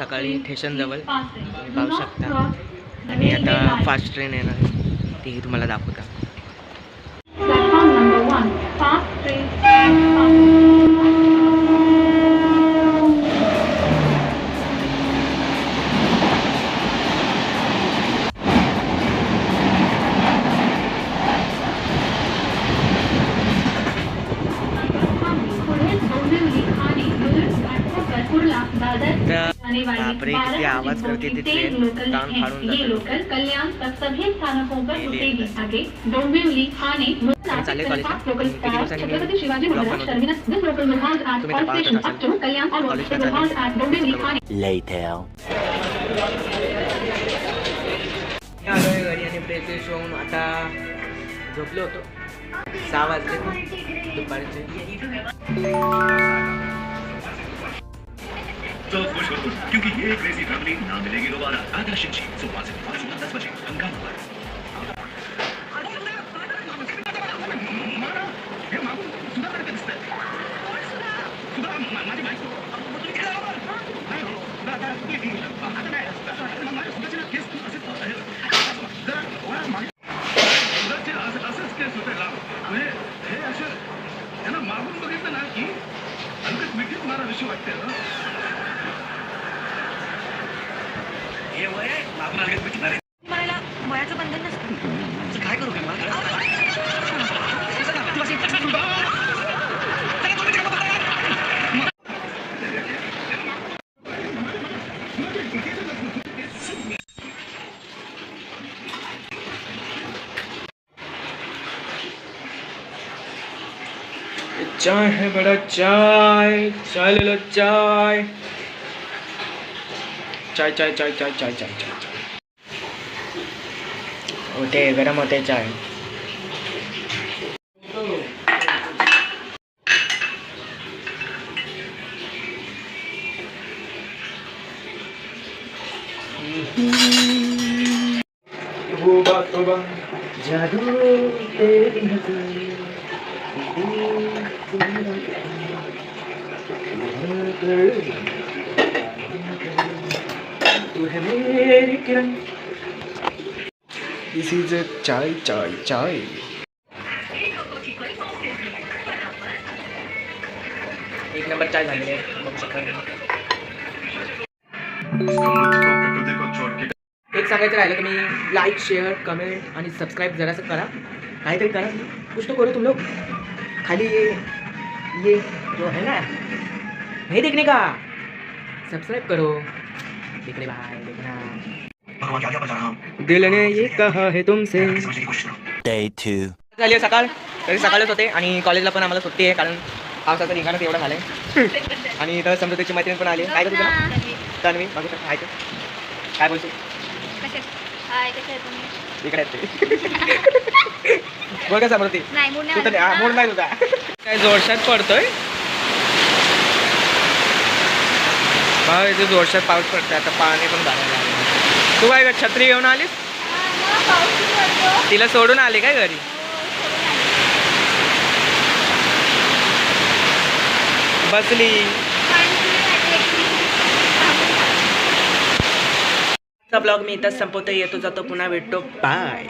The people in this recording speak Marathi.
सकाळी स्टेशनजवळ तुम्ही पाहू शकता. आणि आता फास्ट ट्रेन येणार ती तुम्हाला दाखवता. बापरे किती आवाज करते ती ट्रेन, कान फाडून जाते. लोकल कल्याण तक सभी स्थानकों पर रुकेगी. आगे डोंबिवली ठाणे चालेल कॉलेजला Chhatrapati Shivaji Maharaj terminus. This local will halt at all stations up to कल्याण और will halt at Dombivli Thane. Later. आलोय घरी आणि फ्रेश होऊन आता झोपलो होतो. 6 वाजले दुपारचे. तो खुश हो क्योंकि ये क्रेजी फैमिली ना मिलेगी दोबारा. आधा शिक्षी सुबह से 10 बजे हंगामा पर. मागून बघितलं ना की हलकत मिठी तुम्हाला विषय वाटते ना. हे वय मागून हलकत मिठी मला वयाचं बंधन नसतं. काय करू चाय है बड़ा, चाय चाय ले लो. चाय चाय चाय चाय चाय चाय चाय चाय होते गरम होते चाय. जादू तेरी नज़र तू है मेरी किरण. दिस इज चाय चाय चाय. एक नंबर चाय झालेली आहे बघू शकता. एक सांगायचं राहिलं तुम्ही लाईक शेअर कमेंट आणि सबस्क्राईब जरासं करा. काहीतरी करा, कुछ तो करो तुम लोग. खाली ये जो है ना नहीं देखने का, सब्सक्राइब करो. देखने बाय देखना. दिल ने ये कहा है तुमसे. Day 2. झाली सकाळ, तरी सकाळच होते आणि कॉलेजला पण आम्हाला सुट्टी आहे कारण पावसाचं ठिकाणच एवढं झालं आहे. आणि इथं समृद्धीची मैत्रीण पण आली. काय करतो ना तन्वी बघू शकता. आहे काय बोलतो इकडे बोल का समृद्धी. मूड नाही तुझा. काय जोरशात पडतोय भाव. इथे जोरशात पाऊस पडतोय. आता पाणी पण भरायला लागलं. तू काय छत्री घेऊन आलीस? तिला सोडून आली काय घरी? बसली. ब्लॉग मी इथंच संपवतो. येतो जातो पुन्हा भेटतो. बाय.